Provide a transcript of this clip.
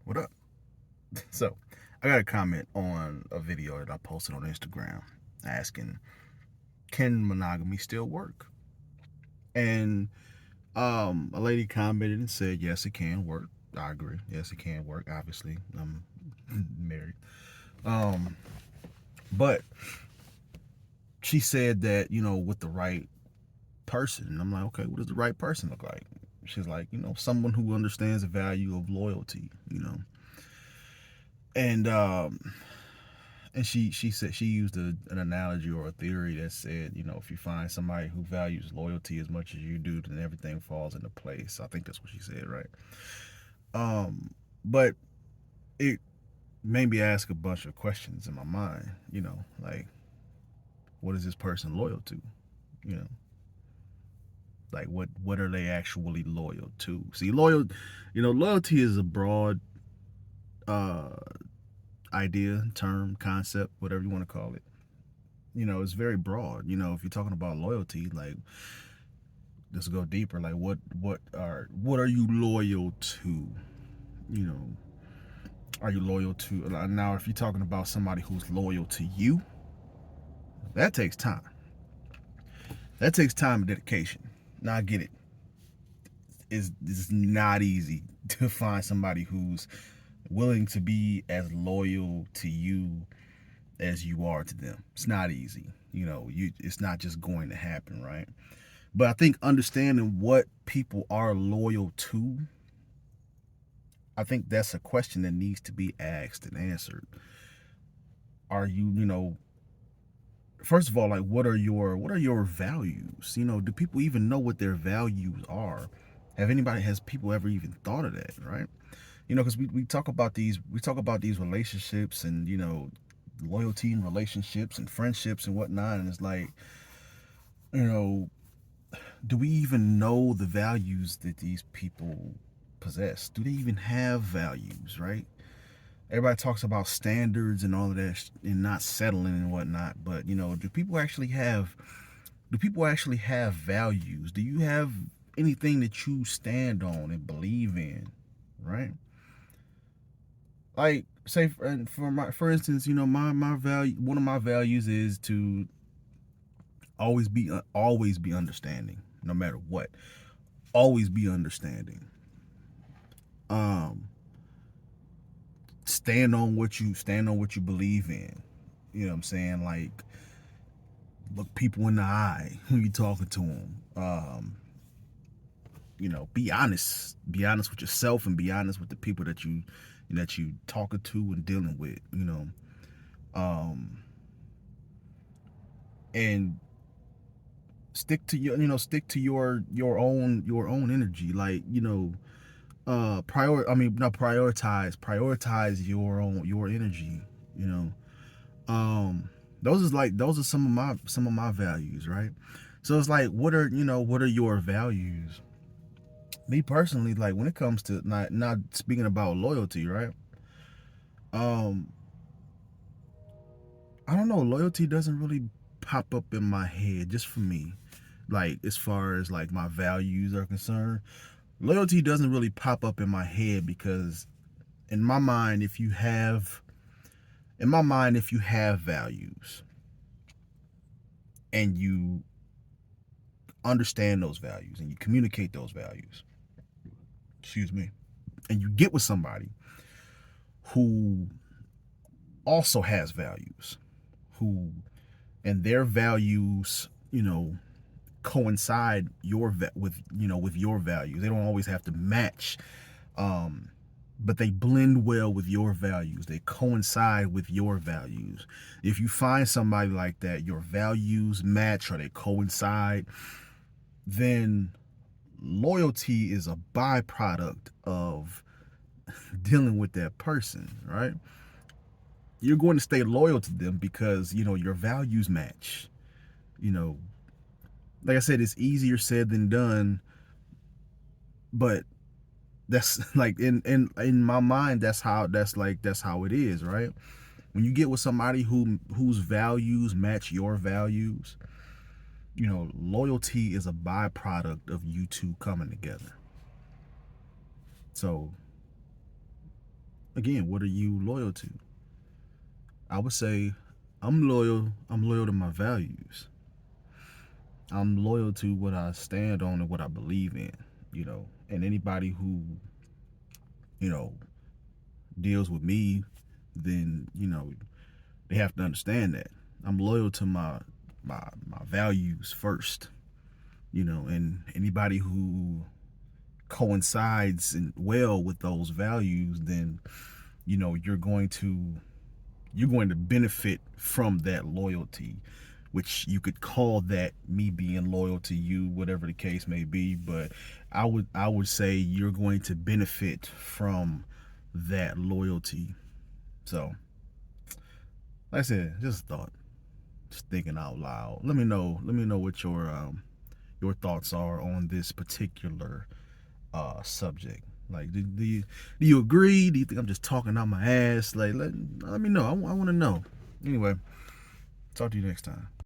What up? So, I got a comment on a video that I posted on Instagram asking, can monogamy still work? And a lady commented and said, yes, it can work. I agree. Yes, it can work. Obviously, I'm married. Um, but she said that, with the right person. And I'm like, okay, what does the right person look like? She's like, someone who understands the value of loyalty. And she said she used an analogy or a theory that said, if you find somebody who values loyalty as much as you do, then everything falls into place. I think that's what she said, right? But it made me ask a bunch of questions in my mind. Like, what is this person loyal to? You know, like what are they actually loyal to? See, loyalty is a broad uh idea, term, concept, whatever you want to call it. It's very broad. If you're talking about loyalty, like, let's go deeper. Like, what are you loyal to? You know, are you loyal to now? If you're talking about somebody who's loyal to you, that takes time. That takes time and dedication. Now I get it. It's not easy to find somebody who's willing to be as loyal to you as you are to them. It's not easy. It's not just going to happen, right? But I think understanding what people are loyal to, I think that's a question that needs to be asked and answered. Are you, first of all, like, what are your values? Do people even know what their values are? Has people ever even thought of that, right? Because we talk about these relationships and loyalty in relationships and friendships and whatnot, and it's like, you know do we even know the values that these people possess? Do they even have values, right? Everybody talks about standards and all of that and not settling and whatnot, but do people actually have values? Do you have anything that you stand on and believe in, right? Like, say for instance, my value one of my values is to always be understanding, no matter what. Always be understanding. um stand on what you believe in. You know what I'm saying? Like, look people in the eye when you're talking to them. Be honest with yourself, and be honest with the people that you talking to and dealing with. Um and stick to your own energy. Like, prioritize your energy. you know those are some of my values, right? So it's like, what are your values? Me personally, like, when it comes to not speaking about loyalty, right? um I don't know, loyalty doesn't really pop up in my head, just for me. Like, as far as like my values are concerned, loyalty doesn't really pop up in my head, because in my mind, if you have values and you understand those values and you communicate those values, excuse me, and you get with somebody who also has values, who and their values, coincide with your values. They don't always have to match, um, but they blend well with your values. They coincide with your values. If you find somebody like that, your values match or they coincide, then loyalty is a byproduct of dealing with that person, right? You're going to stay loyal to them because your values match. You know, like I said, it's easier said than done, but that's like, in my mind, that's how it is, right? When you get with somebody whose values match your values, loyalty is a byproduct of you two coming together. So Again, what are you loyal to? I would say I'm loyal. I'm loyal to my values. I'm loyal to what I stand on and what I believe in. And anybody who you know deals with me, then they have to understand that I'm loyal to my values first. And anybody who coincides well with those values, then you're going to benefit from that loyalty, which you could call that me being loyal to you, whatever the case may be. But I would say you're going to benefit from that loyalty. So, like I said, just a thought, just thinking out loud. Let me know what your thoughts are on this particular subject. Like, do you agree? Do you think I'm just talking out my ass? Like, let me know. I want to know. Anyway, talk to you next time.